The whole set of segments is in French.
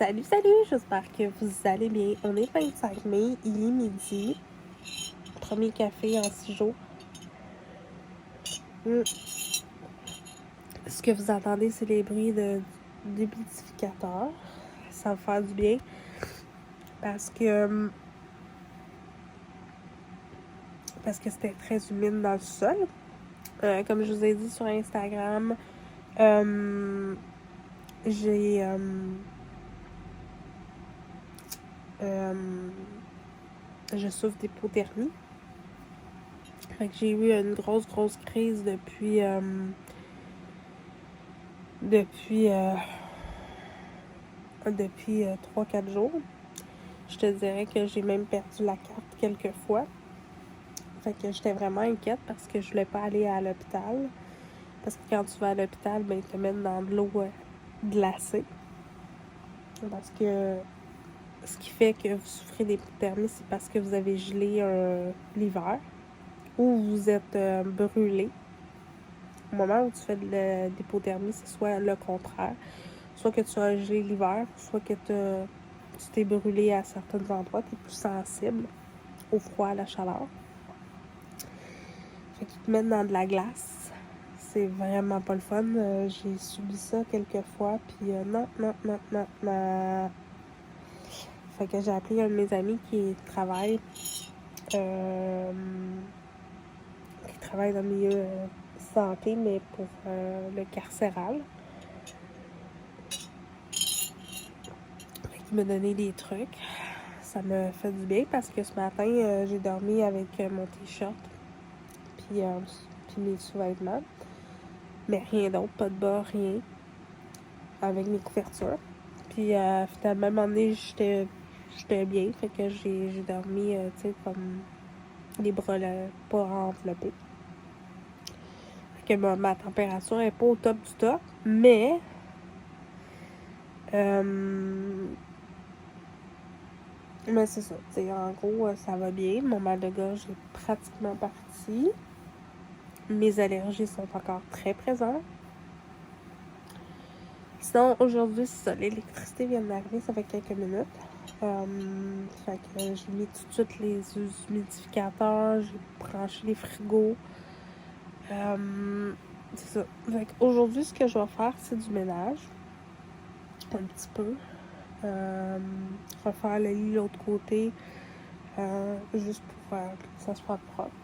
Salut, j'espère que vous allez bien. On est le 25 mai, il est midi. Premier café en 6 jours. Ce que vous entendez, c'est les bruits de déhumidificateur. Ça va faire du bien. Parce que c'était très humide dans le sol. Comme je vous ai dit sur Instagram, j'ai je souffre d'hypothermie. Fait que j'ai eu une grosse crise depuis 3-4 jours. Je te dirais que j'ai même perdu la carte quelques fois. Fait que j'étais vraiment inquiète parce que je voulais pas aller à l'hôpital. Parce que quand tu vas à l'hôpital, ben, ils te mettent dans de l'eau glacée. Parce que ce qui fait que vous souffrez d'hypothermie, c'est parce que vous avez gelé l'hiver ou vous êtes brûlé. Au moment où tu fais de l'hypothermie, c'est soit le contraire. Soit que tu as gelé l'hiver, soit que tu t'es brûlé à certains endroits, tu es plus sensible au froid, à la chaleur. Fait qu'ils te mettent dans de la glace. C'est vraiment pas le fun. J'ai subi ça quelques fois, puis non. Fait que j'ai appelé un de mes amis qui travaille dans le milieu santé, mais pour le carcéral. Il m'a donné des trucs. Ça m'a fait du bien parce que ce matin, j'ai dormi avec mon t-shirt puis mes sous-vêtements. Mais rien d'autre, pas de bas, rien. Avec mes couvertures. Puis finalement, à un moment donné, j'étais bien. Fait que j'ai dormi, tu sais, comme les bras là, pas enveloppés. Fait que ma température n'est pas au top du top. Mais c'est ça. T'sais, en gros, ça va bien. Mon mal de gorge est pratiquement parti. Mes allergies sont encore très présentes. Sinon, aujourd'hui, c'est ça. L'électricité vient d'arriver, ça fait quelques minutes. Fait que j'ai mis tout de suite les humidificateurs, j'ai branché les frigos. C'est ça. Fait qu'aujourd'hui, ce que je vais faire, c'est du ménage. Un petit peu. Refaire le lit de l'autre côté. Juste pour que ça soit propre.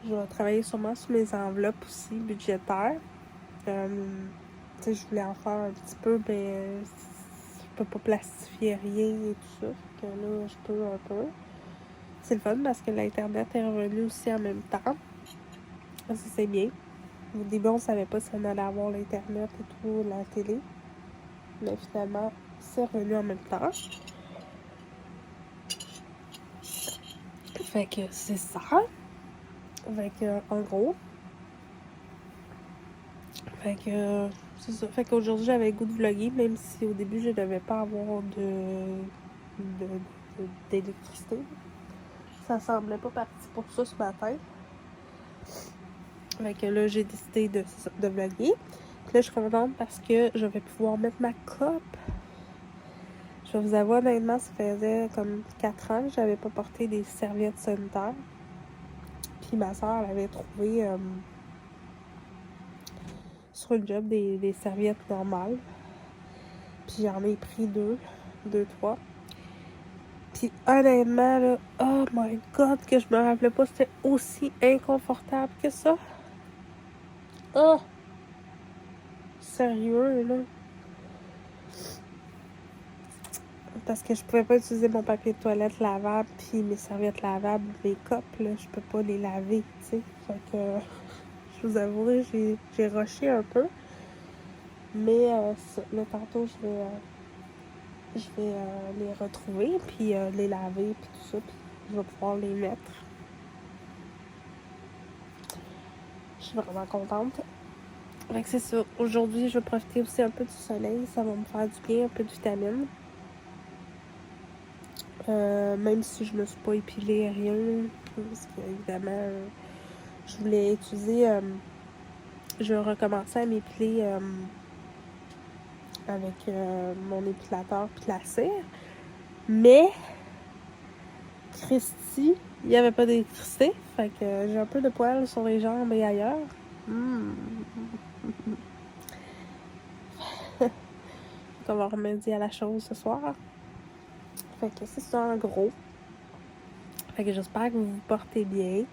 Je vais travailler sûrement sur mes enveloppes aussi, budgétaires. Tu sais, je voulais en faire un petit peu, mais je peux pas plastifier rien et tout ça. Fait que là, je peux un peu. C'est le fun parce que l'Internet est revenu aussi en même temps. Ça, c'est bien. Au début, on savait pas si on allait avoir l'Internet et tout, la télé. Mais finalement, c'est revenu en même temps. Fait que c'est ça. Fait que, en gros. Fait que, c'est ça. Fait qu'aujourd'hui, j'avais le goût de vlogger, même si au début, je devais pas avoir d'électricité. Ça semblait pas parti pour ça ce matin. Fait que là, j'ai décidé de vlogger. Puis là, je suis contente parce que je vais pouvoir mettre ma coupe. Je vais vous avouer, honnêtement, ça faisait comme 4 ans que j'avais pas porté des serviettes sanitaires. Puis ma soeur, elle avait trouvé sur une job des serviettes normales. Puis j'en ai pris 2, 3. Puis honnêtement, là, oh my god, que je me rappelais pas, c'était aussi inconfortable que ça. Oh! Sérieux, là. Parce que je pouvais pas utiliser mon papier de toilette lavable puis mes serviettes lavables, mes copes, là, je peux pas les laver, tu sais. Fait que, je vous avouerai, j'ai rushé un peu. Mais là, tantôt, je vais les retrouver, puis les laver, puis tout ça, puis je vais pouvoir les mettre. Je suis vraiment contente. Fait que c'est ça. Aujourd'hui, je vais profiter aussi un peu du soleil. Ça va me faire du bien, un peu de vitamine. Même si je me suis pas épilée, rien. Parce qu'évidemment, je voulais utiliser... je vais recommencer à m'épiler avec mon épilateur puis la cire. Mais, Christy, il n'y avait pas d'électricité. Fait que j'ai un peu de poils sur les jambes et ailleurs. On va remédier à la chose ce soir. Fait que c'est ça en gros. Fait que j'espère que vous vous portez bien.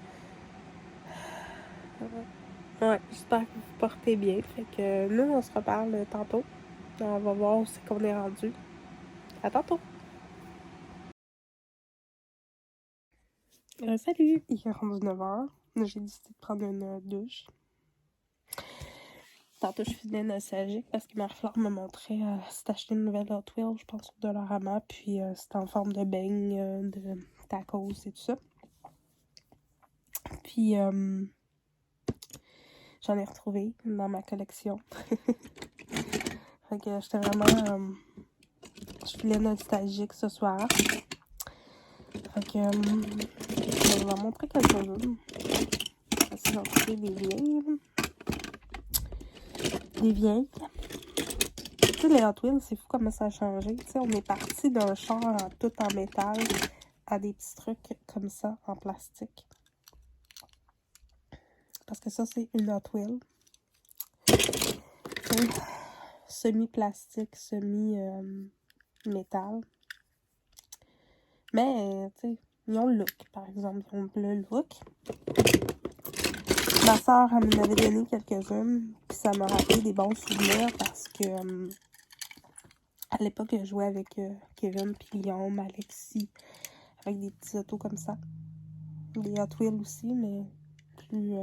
Ouais, j'espère que vous vous portez bien. Fait que nous, on se reparle tantôt. On va voir où c'est qu'on est rendu. À tantôt! Salut! Il est rendu 9h. J'ai décidé de prendre une douche. Tantôt, je suis bien nostalgique parce que ma fleur me montrait c'est acheté une nouvelle Hot Wheels, je pense, au Dollarama. Puis c'était en forme de beigne, de tacos et tout ça. Puis j'en ai retrouvé dans ma collection. Fait que j'étais vraiment... je filais nostalgique ce soir. Fait que je vais vous en montrer quelques-unes. Parce que j'en ai trouvé des vieilles. Des vieilles. Tu sais, les Hot Wheels, c'est fou comment ça a changé. Tu sais, on est parti d'un char tout en métal à des petits trucs comme ça, en plastique. Parce que ça, c'est une Hot Wheel. Semi-plastique, semi-métal. Mais, tu sais, ils ont le look, par exemple. Ils ont le look. Ma soeur, elle m'en avait donné quelques-unes. Puis ça m'a rappelé des bons souvenirs parce que... à l'époque, je jouais avec Kevin, puis Guillaume, Alexis, avec des petits autos comme ça. Des Hot Wheels aussi, mais plus...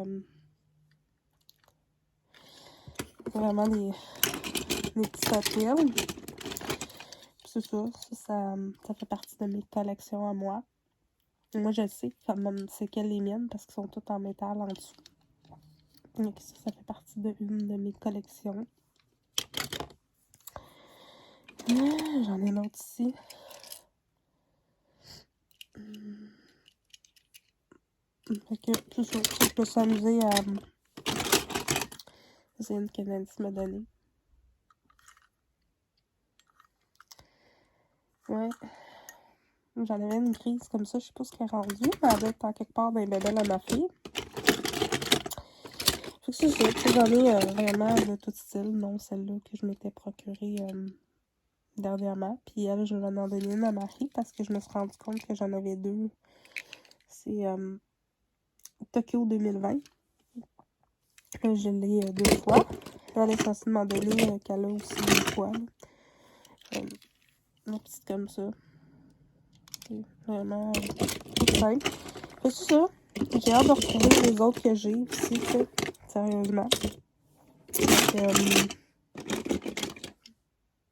vraiment des petits Hot Wheels. C'est ça, ça fait partie de mes collections à moi. Moi, je sais c'est quelles les miennes parce qu'ils sont toutes en métal en dessous. Donc ça fait partie d'une de mes collections. J'en ai une autre ici. Fait que c'est ça. Je me suis amusée à... c'est une qu'Anaïs m'a donnée. Ouais. J'en avais une grise comme ça, je sais pas ce qu'elle est rendue, mais elle doit être en quelque part dans les bébelles à ma fille. Fait que c'est ça, j'en ai vraiment de tout style, non celle-là que je m'étais procurée dernièrement. Puis elle, je vais en donner une à Marie parce que je me suis rendu compte que j'en avais deux. C'est Tokyo 2020. Je l'ai deux fois. Elle est censée m'en donner qu'elle a aussi deux fois. Une petite comme ça. C'est vraiment simple. C'est ça. J'ai hâte de retrouver les autres que j'ai aussi, sérieusement.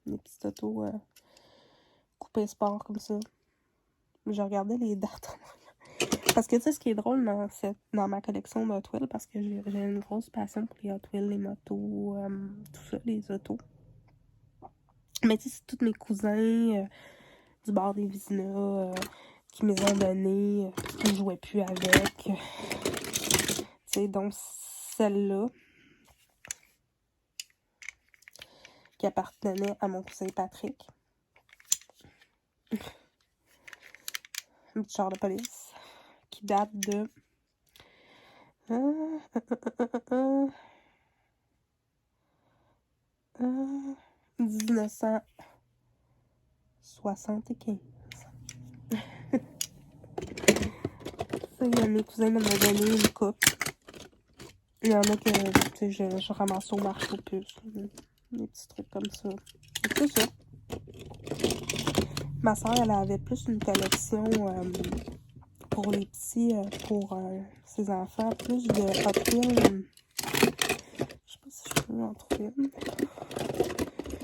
Des petites autos coupées sport comme ça. J'ai regardé les dates. Parce que tu sais, ce qui est drôle dans ma collection de Hot Wheels, parce que j'ai une grosse passion pour les Hot Wheels, les motos, tout ça, les autos. Mais tu sais, c'est tous mes cousins du bord des Vizina qui me les ont donnés, qui ne jouaient plus avec. Tu sais, donc celle-là, qui appartenait à mon cousin Patrick. Un petit char de police qui date de 1975. Mes cousins m'ont donné une coupe. Il y en a que je ramasse au marché aux puces. Des petits trucs comme ça. C'est ça. Ma soeur, elle avait plus une collection pour les petits, pour ses enfants. Plus de Hot Wheels. Je sais pas si je peux en trouver une.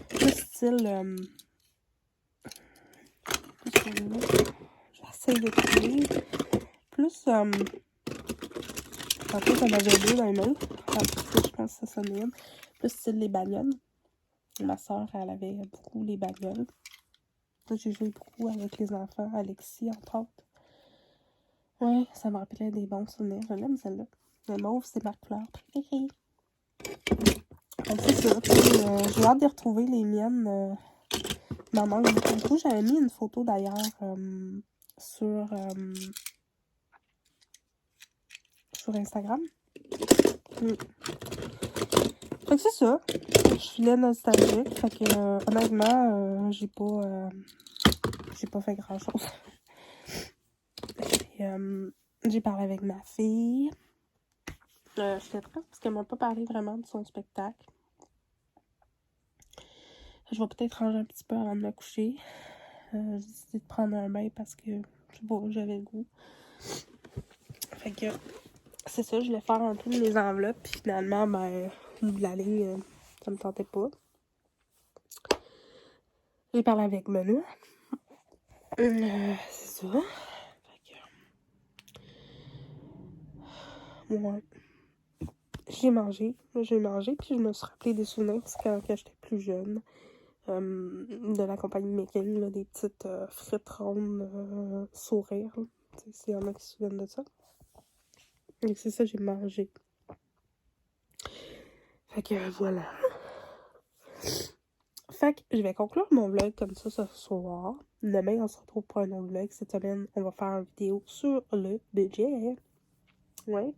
Plus style... j'essaie de trouver. Plus... en fait, j'en avais deux dans les mains. Je pense que ça sonne bien. Plus style les bagnoles. Ma soeur, elle avait beaucoup les bagnoles. J'ai joué beaucoup avec les enfants, Alexis, entre autres. Ouais, ça me rappelait des bons souvenirs. Je l'aime, celle-là. Le mauve, c'est ma couleur préférée. Donc c'est ça. J'ai hâte de retrouver les miennes. Il m'en manque beaucoup. J'avais mis une photo d'ailleurs sur Instagram. Fait que c'est ça. Je filais nostalgique. Fait que honnêtement, j'ai pas fait grand chose. Puis, j'ai parlé avec ma fille. J'étais triste parce qu'elle m'a pas parlé vraiment de son spectacle. Je vais peut-être ranger un petit peu avant de me coucher. J'ai décidé de prendre un bain parce que, je sais pas, j'avais le goût. Fait que, c'est ça, je voulais faire un peu de mes enveloppes. Puis finalement, ben, au bout de l'aller, ça me tentait pas. J'ai parlé avec Manu. C'est ça. Fait que, ouais. J'ai mangé, puis je me suis rappelé des souvenirs, parce que quand j'étais plus jeune, de la compagnie Mécanique, là, des petites frites rondes sourires, s'il y en a qui se souviennent de ça. Et c'est ça, j'ai mangé. Fait que voilà. Fait que je vais conclure mon vlog comme ça ce soir. Demain, on se retrouve pour un autre vlog. Cette semaine, on va faire une vidéo sur le budget. Ouais.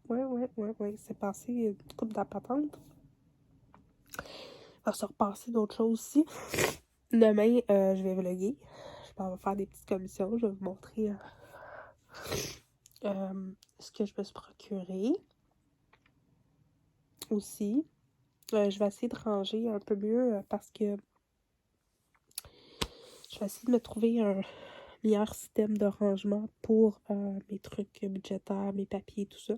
C'est passé une couple d'appatentes. On va se repasser d'autres choses aussi. Demain, je vais vlogger. Je vais faire des petites commissions. Je vais vous montrer ce que je me suis procuré. Aussi. Je vais essayer de ranger un peu mieux parce que je vais essayer de me trouver un meilleur système de rangement pour mes trucs budgétaires, mes papiers, tout ça.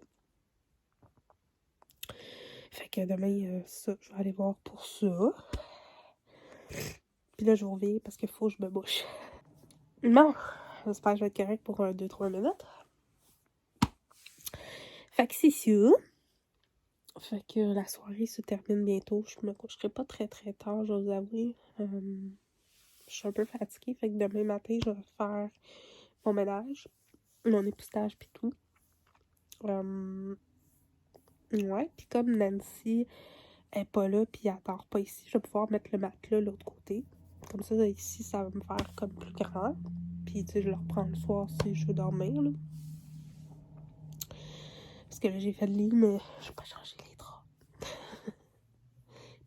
Fait que demain, ça, je vais aller voir pour ça. Puis là, je vous reviens parce qu'il faut que je me bouche. Bon, j'espère que je vais être correct pour 2-3 minutes. Fait que c'est ça. Fait que la soirée se termine bientôt. Je me coucherai pas très très tard, je vais vous avouer. Je suis un peu fatiguée. Fait que demain matin, je vais faire mon ménage, mon époussetage pis tout. Ouais, puis comme Nancy est pas là pis elle dort pas ici, je vais pouvoir mettre le matelas de l'autre côté. Comme ça, ici, ça va me faire comme plus grand. Puis, tu sais, je le reprends le soir si je veux dormir, là. Parce que là, j'ai fait le lit, mais je vais pas changer les draps.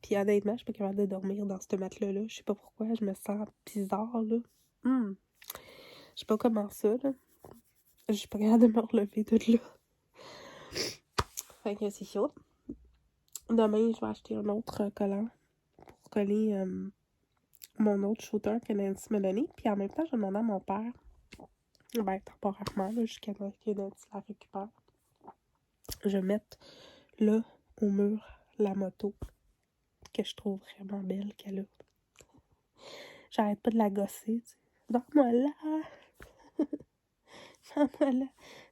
Puis honnêtement, je suis pas capable de dormir dans ce matelas-là. Je sais pas pourquoi, je me sens bizarre, là. Je sais pas comment ça, là. Je suis pas capable de me relever de là. Fait que c'est chaud. Demain, je vais acheter un autre collant pour coller mon autre shooter que Nancy m'a donné. Puis en même temps, je vais demander à mon père, ben temporairement, là, jusqu'à ce que Nancy la récupère, je vais mettre là, au mur, la moto que je trouve vraiment belle qu'elle a. J'arrête pas de la gosser, tu sais. Vends-moi là! Vends-moi là!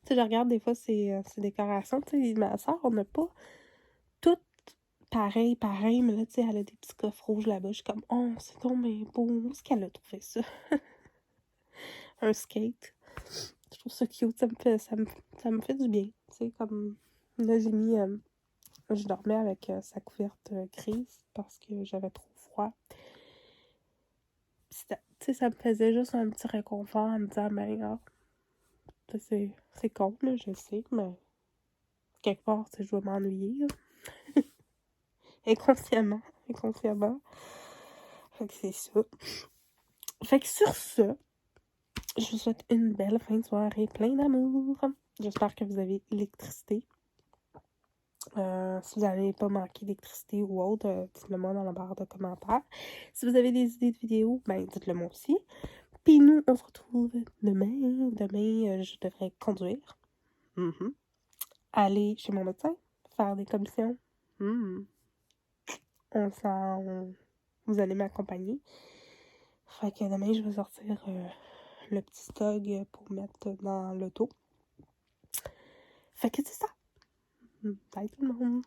Tu sais, je regarde des fois ces décorations, tu sais, ma soeur, on n'a pas toutes pareil, mais là, tu sais, elle a des petits coffres rouges là-bas. Je suis comme, oh, c'est donc bien beau. Où est-ce qu'elle a trouvé ça? Un skate. Je trouve ça cute. Ça me fait du bien. Tu sais, comme, là, j'ai mis, je dormais avec sa couverte grise parce que j'avais trop froid. Tu sais, ça me faisait juste un petit réconfort en me disant, ben, c'est con, là, je sais, mais quelque part, tu sais, je vais m'ennuyer, là. Inconsciemment. Fait que c'est ça. Fait que sur ce, je vous souhaite une belle fin de soirée, plein d'amour. J'espère que vous avez l'électricité. Si vous n'avez pas manqué d'électricité ou autre, dites-le moi dans la barre de commentaires. Si vous avez des idées de vidéos, ben dites-le moi aussi. Puis nous, on se retrouve demain. Demain, je devrais conduire. Aller chez mon médecin, faire des commissions. Vous allez m'accompagner. Fait que demain, je vais sortir le petit stock pour mettre dans l'auto. Fait que c'est ça. Bye tout le monde.